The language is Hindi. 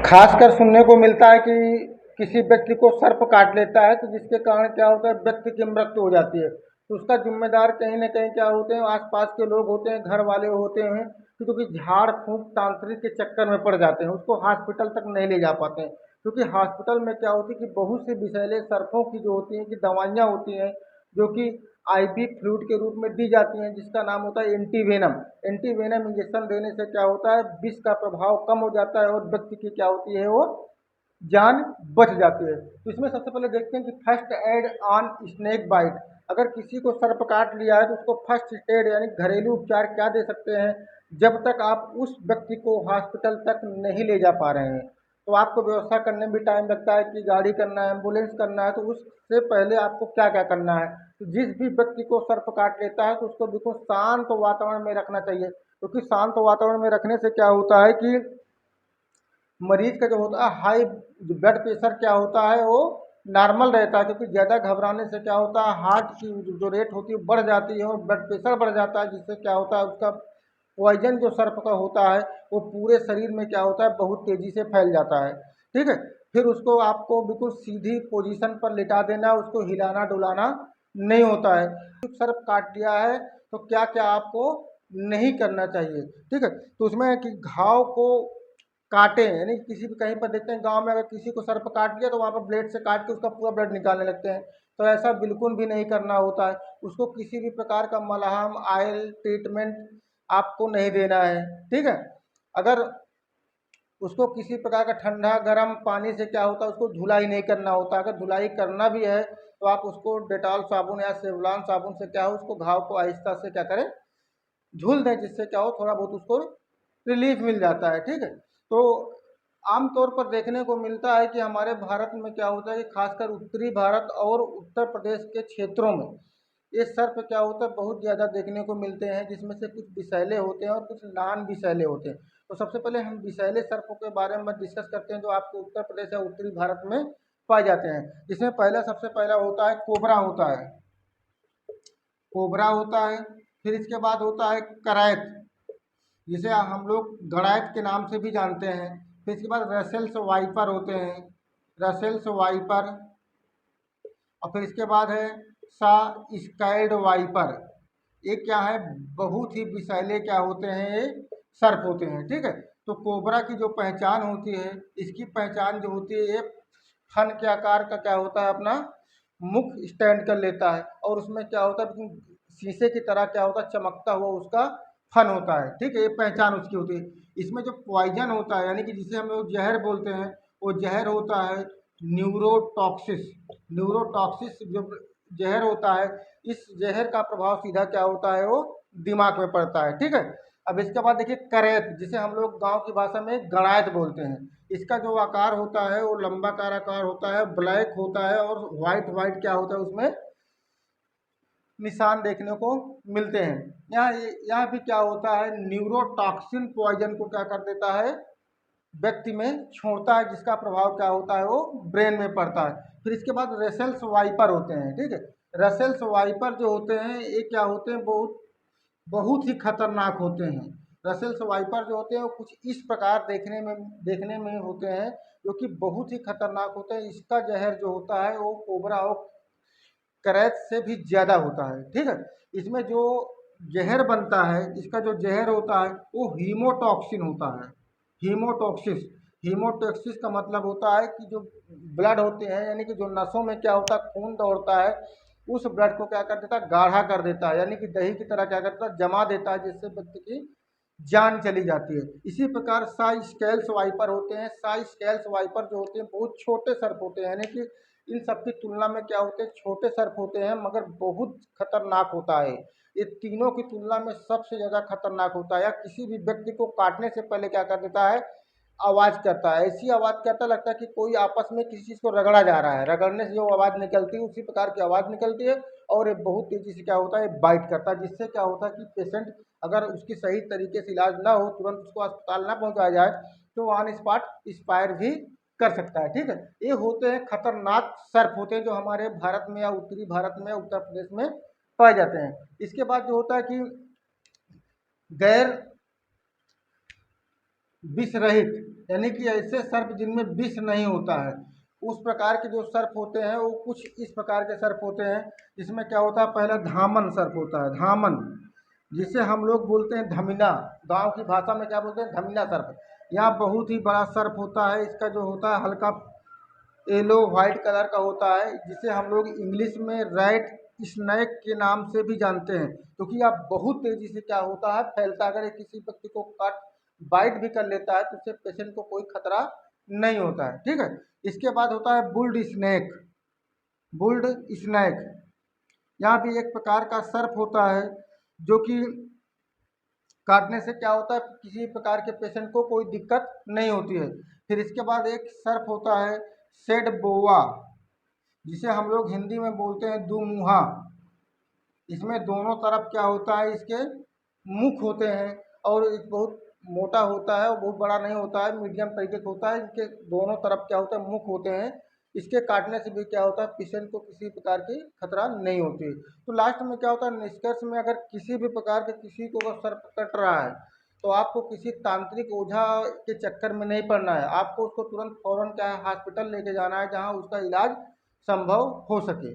खासकर सुनने को मिलता है कि किसी व्यक्ति को सर्प काट लेता है, तो जिसके कारण क्या होता है, व्यक्ति की मृत्यु हो जाती है। तो उसका जिम्मेदार कहीं न कहीं क्या होते हैं, आस-पास के लोग होते हैं, घर वाले होते हैं, क्योंकि झाड़-फूँक तांत्रिक के चक्कर में पड़ जाते हैं, उसको हॉस्पिटल तक नहीं ले जा पाते हैं। क्योंकि हॉस्पिटल में क्या होती है कि बहुत से विषैले सर्पों की जो होती हैं कि दवाइयाँ होती हैं, जो कि आईवी फ्लूइड के रूप में दी जाती हैं, जिसका नाम होता है एंटीवेनम। एंटीवेनम इंजेक्शन देने से क्या होता है, विष का प्रभाव कम हो जाता है और व्यक्ति की क्या होती है, वो जान बच जाती है। तो इसमें सबसे पहले देखते हैं कि first aid on snake bite. अगर किसी को सर्प काट लिया है तो उसको फर्स्ट एड यानी घरेलू उपचार क्या दे सकते हैं, जब तक आप उस व्यक्ति को हॉस्पिटल तक नहीं ले जा पा रहे हैं। तो आपको व्यवस्था करने में भी टाइम लगता है कि गाड़ी करना है, एम्बुलेंस करना है, तो उससे पहले आपको क्या क्या करना है। तो जिस भी व्यक्ति को सर्प काट लेता है तो उसको बिल्कुल शांत वातावरण में रखना चाहिए, क्योंकि शांत वातावरण में रखने से क्या होता है कि मरीज का जो होता है हाई ब्लड प्रेशर क्या होता है, वो नॉर्मल रहता है। क्योंकि ज़्यादा घबराने से क्या होता है, हार्ट की जो रेट होती है बढ़ जाती है और ब्लड प्रेशर बढ़ जाता है, जिससे क्या होता है उसका पॉइजन जो सर्प का होता है वो पूरे शरीर में क्या होता है, बहुत तेज़ी से फैल जाता है। ठीक है, फिर उसको आपको बिल्कुल सीधी पोजीशन पर लिटा देना, उसको हिलाना डुलाना नहीं होता है। सर्प काट लिया है तो क्या क्या आपको नहीं करना चाहिए। ठीक है, तो उसमें है कि घाव को काटे, यानी किसी भी कहीं पर देखते हैं गांव में अगर किसी को सर्प काट लिया तो वहां पर ब्लेड से काट के उसका पूरा ब्लड निकालने लगते हैं। तो ऐसा बिल्कुल भी नहीं करना होता है। उसको किसी भी प्रकार का मलहम ऑयल ट्रीटमेंट आपको नहीं देना है। ठीक है, अगर उसको किसी प्रकार का ठंडा गर्म पानी से क्या होता है, उसको धुलाई नहीं करना होता। अगर धुलाई करना भी है तो आप उसको डेटॉल साबुन या सेवलॉन साबुन से क्या हो, उसको घाव को आहिस्ता से क्या करें, झूल दें, जिससे क्या हो थोड़ा बहुत उसको रिलीफ मिल जाता है। ठीक है, तो आमतौर पर देखने को मिलता है कि हमारे भारत में क्या होता है कि खासकर उत्तरी भारत और उत्तर प्रदेश के क्षेत्रों में ये सर्प क्या होता है बहुत ज़्यादा देखने को मिलते हैं, जिसमें से कुछ विषैले होते हैं और कुछ नॉन विषैले होते हैं। तो सबसे पहले हम विषैले सर्पों के बारे में डिस्कस करते हैं, जो आपको उत्तर प्रदेश या उत्तरी भारत में पाए जाते हैं। जिसमें पहला सबसे पहला होता है कोबरा होता है, कोबरा होता है। फिर इसके बाद होता है करैत, जिसे हम लोग गड़ायत के नाम से भी जानते हैं। फिर इसके बाद रसेल्स वाइपर होते हैं, रसेल्स वाइपर। और फिर इसके बाद है सा स्काइड वाइपर। ये क्या है, बहुत ही विषैले क्या होते हैं, ये सर्प होते हैं। ठीक है, तो कोबरा की जो पहचान होती है, इसकी पहचान जो होती है, ये फन के आकार का क्या होता है, अपना मुख स्टैंड कर लेता है और उसमें क्या होता है, शीशे की तरह क्या होता है, चमकता हुआ उसका फन होता है। ठीक है, ये पहचान उसकी होती है। इसमें जो पॉइजन होता है, यानी कि जिसे हम लोग जहर बोलते हैं, वो जहर होता है न्यूरोटॉक्सिस। न्यूरोटॉक्सिस जो जहर होता है, इस जहर का प्रभाव सीधा क्या होता है, वो दिमाग में पड़ता है। ठीक है, अब इसके बाद देखिए करैत, जिसे हम लोग गांव की भाषा में गड़ायत बोलते हैं। इसका जो आकार होता है वो लंबाकार आकार होता है, ब्लैक होता है और वाइट वाइट क्या होता है, उसमें निशान देखने को मिलते हैं। यहाँ भी क्या होता है, न्यूरोटॉक्सिन पॉइजन को क्या कर देता है, व्यक्ति में छोड़ता है, जिसका प्रभाव क्या होता है, वो ब्रेन में पड़ता है। फिर इसके बाद रसेल्स वाइपर होते हैं। ठीक है, रसेल्स वाइपर जो होते हैं ये क्या होते हैं, बहुत बहुत ही खतरनाक होते हैं। रसेल्स वाइपर जो होते हैं वो कुछ इस प्रकार देखने में होते हैं, जो कि बहुत ही खतरनाक होते हैं। इसका जहर जो होता है वो कोबरा और करैत से भी ज़्यादा होता है। ठीक है, इसमें जो जहर बनता है, इसका जो जहर होता है वो हीमोटॉक्सिन होता है, हीमोटॉक्सिस। हीमोटॉक्सिस का मतलब होता है कि जो ब्लड होते हैं, यानी कि जो नसों में क्या होता है, खून दौड़ता है, उस ब्लड को क्या कर देता है, गाढ़ा कर देता है, यानी कि दही की तरह क्या करता है, जमा देता है, जिससे व्यक्ति की जान चली जाती है। इसी प्रकार साई स्केल्स वाइपर होते हैं। साई स्केल्स वाइपर जो होते हैं बहुत छोटे सर्प होते हैं, यानी कि इन सब की तुलना में क्या होते हैं, छोटे सर्प होते हैं, मगर बहुत खतरनाक होता है। ये तीनों की तुलना में सबसे ज़्यादा खतरनाक होता है। या किसी भी व्यक्ति को काटने से पहले क्या कर देता है, आवाज़ करता है, ऐसी आवाज़ करता लगता है कि कोई आपस में किसी चीज़ को रगड़ा जा रहा है, रगड़ने से जो आवाज़ निकलती है उसी प्रकार की आवाज़ निकलती है। और ये बहुत तेज़ी से क्या होता है, बाइट करता है, जिससे क्या होता है कि पेशेंट अगर उसकी सही तरीके से इलाज ना हो, तुरंत उसको अस्पताल ना पहुंचाया जाए, तो ऑन स्पॉट एक्सपायर भी कर सकता है। ठीक है, ये होते हैं खतरनाक सर्प होते हैं, जो हमारे भारत में या उत्तरी भारत में उत्तर प्रदेश में पाए जाते हैं। इसके बाद जो होता है कि गैर विष रहित, यानी कि ऐसे सर्प जिनमें विष नहीं होता है। उस प्रकार के जो सर्प होते हैं वो कुछ इस प्रकार के सर्प होते हैं, जिसमें क्या होता है, पहला धामन सर्प होता है, धामन, जिसे हम लोग बोलते हैं धमिना, गांव की भाषा में क्या बोलते हैं, धमिना सर्प। यह बहुत ही बड़ा सर्प होता है, इसका जो होता है हल्का येलो वाइट कलर का होता है, जिसे हम लोग इंग्लिश में रैट स्नैक के नाम से भी जानते हैं, क्योंकि यह बहुत तेजी से क्या होता है, फैलता है। अगर ये किसी व्यक्ति को काट बाइट भी कर लेता है तो उससे पेशेंट को कोई खतरा नहीं होता है, ठीक है। इसके बाद होता है बुल्ड स्नैक, बुल्ड स्नैक, यहाँ भी एक प्रकार का सर्प होता है जो कि काटने से क्या होता है, किसी प्रकार के पेशेंट को कोई दिक्कत नहीं होती है। फिर इसके बाद एक सर्प होता है सेड बोआ, जिसे हम लोग हिंदी में बोलते हैं दुमुहा। इसमें दोनों तरफ क्या होता है, इसके मुख होते हैं, और एक बहुत मोटा होता है और बहुत बड़ा नहीं होता है, मीडियम तरीके का होता है। इनके दोनों तरफ क्या होता है, मुख होते हैं। इसके काटने से भी क्या होता है, पेशेंट को किसी प्रकार की खतरा नहीं होती है। तो लास्ट में क्या होता है, निष्कर्ष में अगर किसी भी प्रकार के किसी को अगर सर्प कट रहा है तो आपको किसी तांत्रिक ओझा के चक्कर में नहीं पड़ना है, आपको उसको तुरंत फौरन क्या है, हॉस्पिटल लेके जाना है, जहाँ उसका इलाज संभव हो सके।